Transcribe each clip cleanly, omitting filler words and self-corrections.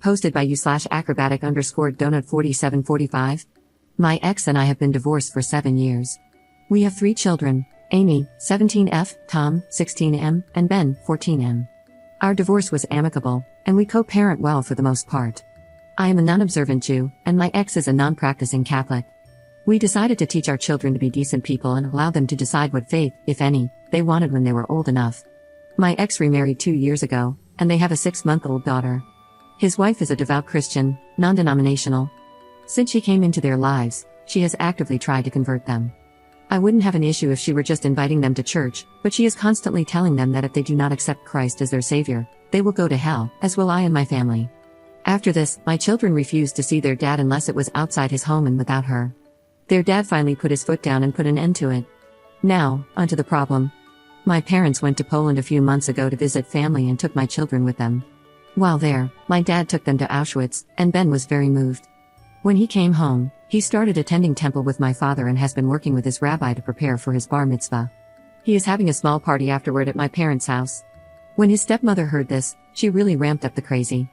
Posted by you/acrobatic_donut4745. My ex and I have been divorced for 7 years. We have 3 children, Amy, 17F, Tom, 16M, and Ben, 14M. Our divorce was amicable, and we co-parent well for the most part. I am a non-observant Jew, and my ex is a non-practicing Catholic. We decided to teach our children to be decent people and allow them to decide what faith, if any, they wanted when they were old enough. My ex remarried 2 years ago, and they have a 6-month-old daughter. His wife is a devout Christian, non-denominational. Since she came into their lives, she has actively tried to convert them. I wouldn't have an issue if she were just inviting them to church, but she is constantly telling them that if they do not accept Christ as their savior, they will go to hell, as will I and my family. After this, my children refused to see their dad unless it was outside his home and without her. Their dad finally put his foot down and put an end to it. Now, onto the problem. My parents went to Poland a few months ago to visit family and took my children with them. While there, my dad took them to Auschwitz, and Ben was very moved. When he came home, he started attending temple with my father and has been working with his rabbi to prepare for his bar mitzvah. He is having a small party afterward at my parents' house. When his stepmother heard this, she really ramped up the crazy.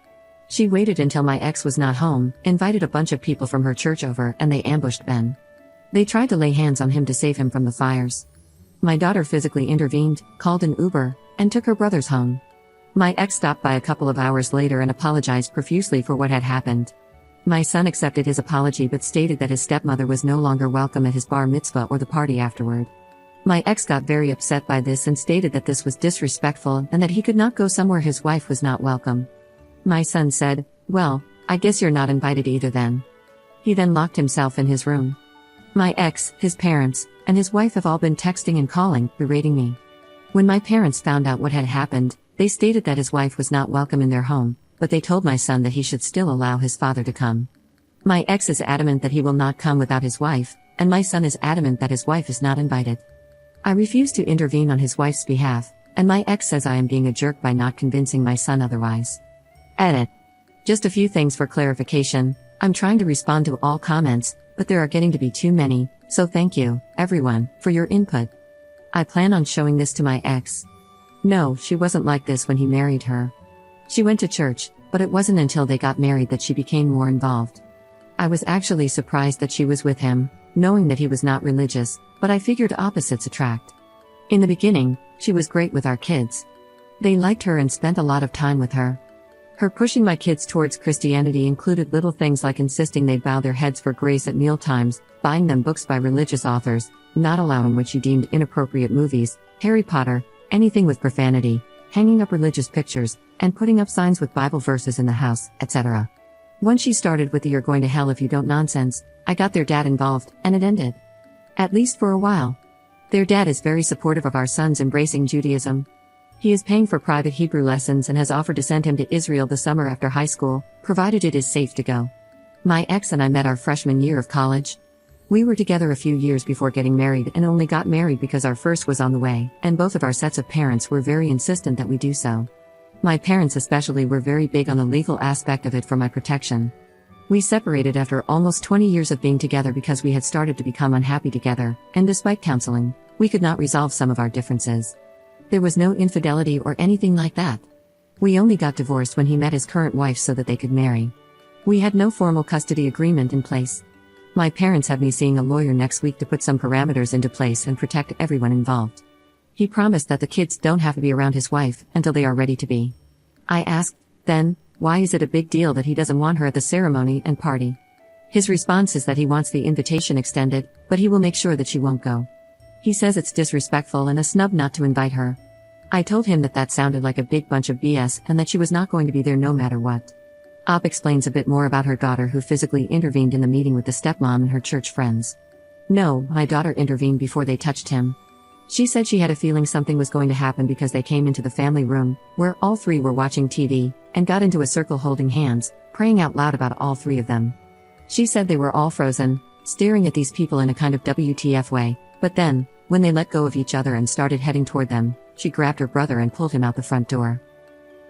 She waited until my ex was not home, invited a bunch of people from her church over, and they ambushed Ben. They tried to lay hands on him to save him from the fires. My daughter physically intervened, called an Uber, and took her brothers home. My ex stopped by a couple of hours later and apologized profusely for what had happened. My son accepted his apology but stated that his stepmother was no longer welcome at his bar mitzvah or the party afterward. My ex got very upset by this and stated that this was disrespectful and that he could not go somewhere his wife was not welcome. My son said, "Well, I guess you're not invited either then." He then locked himself in his room. My ex, his parents, and his wife have all been texting and calling, berating me. When my parents found out what had happened, they stated that his wife was not welcome in their home, but they told my son that he should still allow his father to come. My ex is adamant that he will not come without his wife, and my son is adamant that his wife is not invited. I refuse to intervene on his wife's behalf, and my ex says I am being a jerk by not convincing my son otherwise. Edit. Just a few things for clarification. I'm trying to respond to all comments, but there are getting to be too many, so thank you, everyone, for your input. I plan on showing this to my ex. No, she wasn't like this when he married her. She went to church, but it wasn't until they got married that she became more involved. I was actually surprised that she was with him, knowing that he was not religious, but I figured opposites attract. In the beginning, she was great with our kids. They liked her and spent a lot of time with her. Her pushing my kids towards Christianity included little things like insisting they bow their heads for grace at mealtimes, buying them books by religious authors, not allowing what she deemed inappropriate movies, Harry Potter, anything with profanity, hanging up religious pictures, and putting up signs with Bible verses in the house, etc. Once she started with the "you're going to hell if you don't" nonsense, I got their dad involved, and it ended. At least for a while. Their dad is very supportive of our sons embracing Judaism. He is paying for private Hebrew lessons and has offered to send him to Israel the summer after high school, provided it is safe to go. My ex and I met our freshman year of college. We were together a few years before getting married and only got married because our first was on the way, and both of our sets of parents were very insistent that we do so. My parents especially were very big on the legal aspect of it for my protection. We separated after almost 20 years of being together because we had started to become unhappy together, and despite counseling, we could not resolve some of our differences. There was no infidelity or anything like that. We only got divorced when he met his current wife so that they could marry. We had no formal custody agreement in place. My parents have me seeing a lawyer next week to put some parameters into place and protect everyone involved. He promised that the kids don't have to be around his wife until they are ready to be. I asked, then, why is it a big deal that he doesn't want her at the ceremony and party? His response is that he wants the invitation extended, but he will make sure that she won't go. He says it's disrespectful and a snub not to invite her. I told him that sounded like a big bunch of BS and that she was not going to be there no matter what. Op explains a bit more about her daughter who physically intervened in the meeting with the stepmom and her church friends. No, my daughter intervened before they touched him. She said she had a feeling something was going to happen because they came into the family room, where all 3 were watching TV, and got into a circle holding hands, praying out loud about all 3 of them. She said they were all frozen, staring at these people in a kind of WTF way, but then, when they let go of each other and started heading toward them, she grabbed her brother and pulled him out the front door.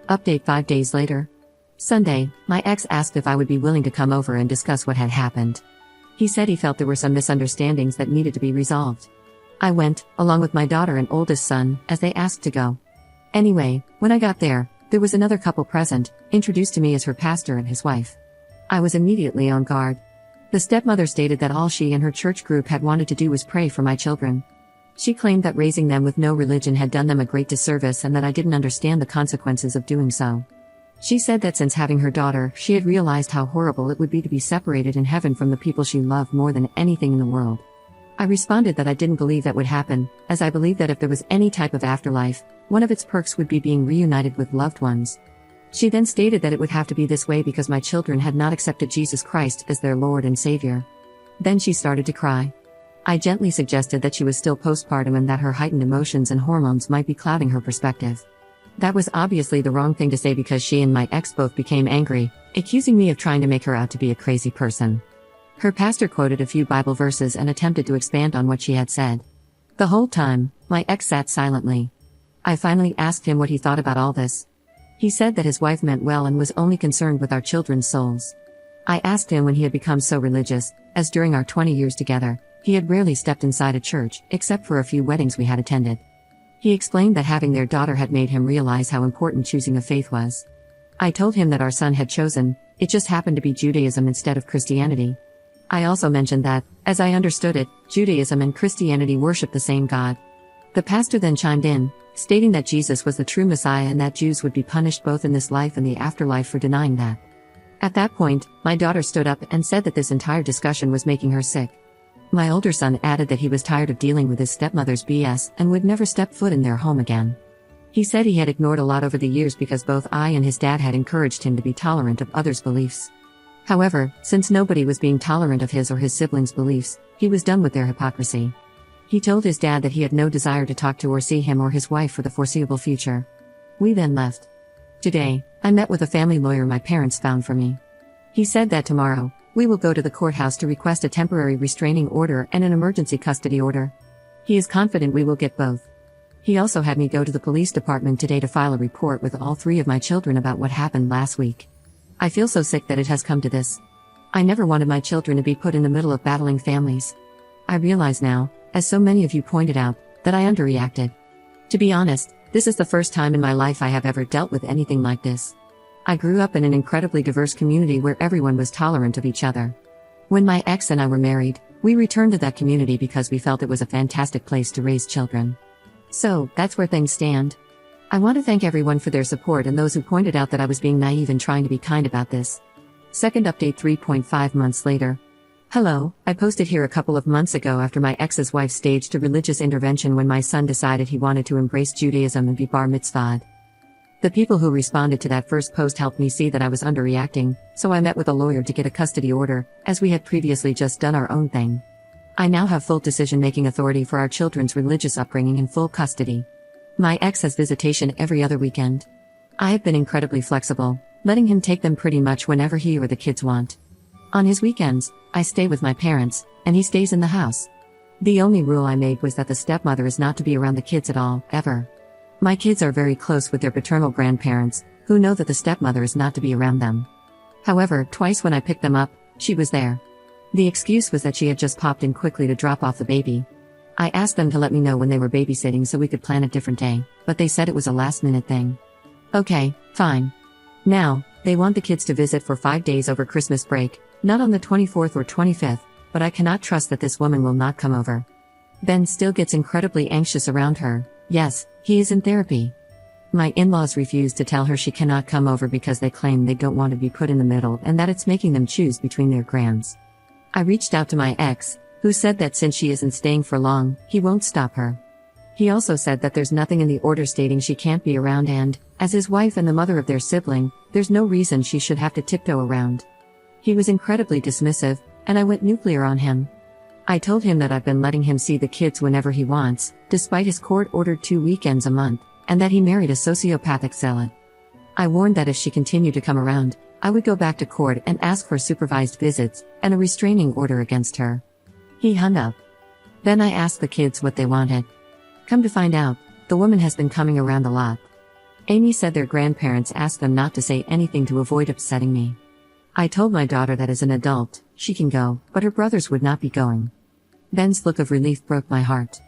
Update 5 days later. Sunday, my ex asked if I would be willing to come over and discuss what had happened. He said he felt there were some misunderstandings that needed to be resolved. I went, along with my daughter and oldest son, as they asked to go. Anyway, when I got there There was another couple present, introduced to me as her pastor and his wife. I was immediately on guard. The stepmother stated that all she and her church group had wanted to do was pray for my children. She claimed that raising them with no religion had done them a great disservice and that I didn't understand the consequences of doing so. She said that since having her daughter, she had realized how horrible it would be to be separated in heaven from the people she loved more than anything in the world. I responded that I didn't believe that would happen, as I believed that if there was any type of afterlife, one of its perks would be being reunited with loved ones. She then stated that it would have to be this way because my children had not accepted Jesus Christ as their Lord and Savior. Then she started to cry. I gently suggested that she was still postpartum and that her heightened emotions and hormones might be clouding her perspective. That was obviously the wrong thing to say because she and my ex both became angry, accusing me of trying to make her out to be a crazy person. Her pastor quoted a few Bible verses and attempted to expand on what she had said. The whole time, my ex sat silently. I finally asked him what he thought about all this. He said that his wife meant well and was only concerned with our children's souls. I asked him when he had become so religious, as during our 20 years together, he had rarely stepped inside a church, except for a few weddings we had attended. He explained that having their daughter had made him realize how important choosing a faith was. I told him that our son had chosen, it just happened to be Judaism instead of Christianity. I also mentioned that, as I understood it, Judaism and Christianity worship the same God. The pastor then chimed in, stating that Jesus was the true Messiah and that Jews would be punished both in this life and the afterlife for denying that. At that point, my daughter stood up and said that this entire discussion was making her sick. My older son added that he was tired of dealing with his stepmother's BS and would never step foot in their home again. He said he had ignored a lot over the years because both I and his dad had encouraged him to be tolerant of others' beliefs. However, since nobody was being tolerant of his or his siblings' beliefs, he was done with their hypocrisy. He told his dad that he had no desire to talk to or see him or his wife for the foreseeable future. We then left. Today, I met with a family lawyer my parents found for me. He said that tomorrow, we will go to the courthouse to request a temporary restraining order and an emergency custody order. He is confident we will get both. He also had me go to the police department today to file a report with all 3 of my children about what happened last week. I feel so sick that it has come to this. I never wanted my children to be put in the middle of battling families. I realize now, as so many of you pointed out, that I underreacted. To be honest, this is the first time in my life I have ever dealt with anything like this. I grew up in an incredibly diverse community where everyone was tolerant of each other. When my ex and I were married, we returned to that community because we felt it was a fantastic place to raise children. So, that's where things stand. I want to thank everyone for their support and those who pointed out that I was being naive and trying to be kind about this. Second update 3.5 months later. Hello, I posted here a couple of months ago after my ex's wife staged a religious intervention when my son decided he wanted to embrace Judaism and be bar mitzvahed. The people who responded to that first post helped me see that I was underreacting, so I met with a lawyer to get a custody order, as we had previously just done our own thing. I now have full decision-making authority for our children's religious upbringing in full custody. My ex has visitation every other weekend. I have been incredibly flexible, letting him take them pretty much whenever he or the kids want. On his weekends, I stay with my parents, and he stays in the house. The only rule I made was that the stepmother is not to be around the kids at all, ever. My kids are very close with their paternal grandparents, who know that the stepmother is not to be around them. However, twice when I picked them up, she was there. The excuse was that she had just popped in quickly to drop off the baby. I asked them to let me know when they were babysitting so we could plan a different day, but they said it was a last-minute thing. Okay, fine. Now, they want the kids to visit for 5 days over Christmas break, not on the 24th or 25th, but I cannot trust that this woman will not come over. Ben still gets incredibly anxious around her. Yes, he is in therapy. My in-laws refuse to tell her she cannot come over because they claim they don't want to be put in the middle and that it's making them choose between their grands. I reached out to my ex, who said that since she isn't staying for long, he won't stop her. He also said that there's nothing in the order stating she can't be around and, as his wife and the mother of their sibling, there's no reason she should have to tiptoe around. He was incredibly dismissive, and I went nuclear on him. I told him that I've been letting him see the kids whenever he wants, despite his court-ordered 2 weekends a month, and that he married a sociopathic zealot. I warned that if she continued to come around, I would go back to court and ask for supervised visits and a restraining order against her. He hung up. Then I asked the kids what they wanted. Come to find out, the woman has been coming around a lot. Amy said their grandparents asked them not to say anything to avoid upsetting me. I told my daughter that as an adult, she can go, but her brothers would not be going. Ben's look of relief broke my heart.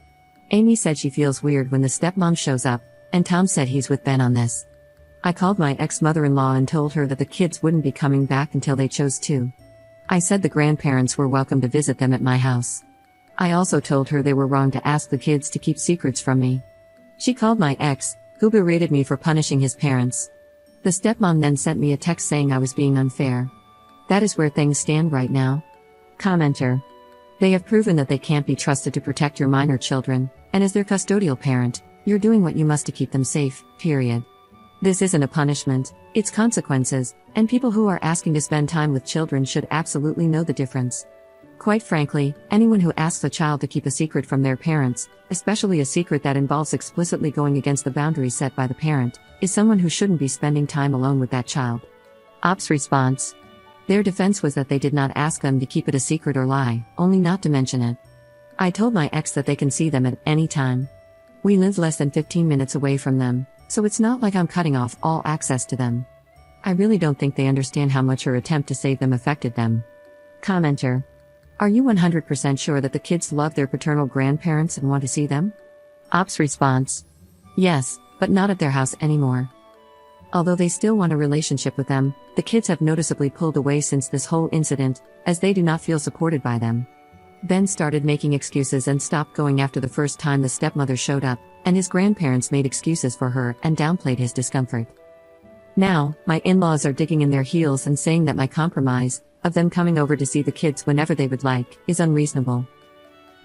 Amy said she feels weird when the stepmom shows up, and Tom said he's with Ben on this. I called my ex-mother-in-law and told her that the kids wouldn't be coming back until they chose to. I said the grandparents were welcome to visit them at my house. I also told her they were wrong to ask the kids to keep secrets from me. She called my ex, who berated me for punishing his parents. The stepmom then sent me a text saying I was being unfair. That is where things stand right now. Commenter. They have proven that they can't be trusted to protect your minor children, and as their custodial parent, you're doing what you must to keep them safe, period. This isn't a punishment, it's consequences, and people who are asking to spend time with children should absolutely know the difference. Quite frankly, anyone who asks a child to keep a secret from their parents, especially a secret that involves explicitly going against the boundaries set by the parent, is someone who shouldn't be spending time alone with that child. Ops response. Their defense was that they did not ask them to keep it a secret or lie, only not to mention it. I told my ex that they can see them at any time. We live less than 15 minutes away from them, so it's not like I'm cutting off all access to them. I really don't think they understand how much her attempt to save them affected them. Commenter. Are you 100% sure that the kids love their paternal grandparents and want to see them? Ops response. Yes, but not at their house anymore. Although they still want a relationship with them, the kids have noticeably pulled away since this whole incident, as they do not feel supported by them. Ben started making excuses and stopped going after the first time the stepmother showed up, and his grandparents made excuses for her and downplayed his discomfort. Now, my in-laws are digging in their heels and saying that my compromise, of them coming over to see the kids whenever they would like, is unreasonable.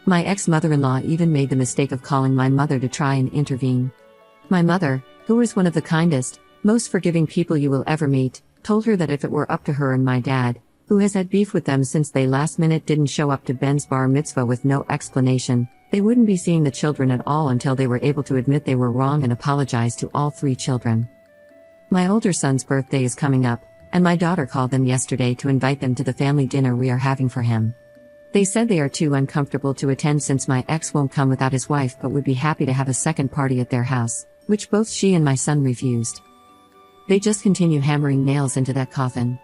My ex-mother-in-law even made the mistake of calling my mother to try and intervene. My mother, who is one of the kindest, most forgiving people you will ever meet, told her that if it were up to her and my dad, who has had beef with them since they last minute didn't show up to Ben's bar mitzvah with no explanation, they wouldn't be seeing the children at all until they were able to admit they were wrong and apologize to all 3 children. My older son's birthday is coming up, and my daughter called them yesterday to invite them to the family dinner we are having for him. They said they are too uncomfortable to attend since my ex won't come without his wife but would be happy to have a second party at their house, which both she and my son refused. They just continue hammering nails into that coffin.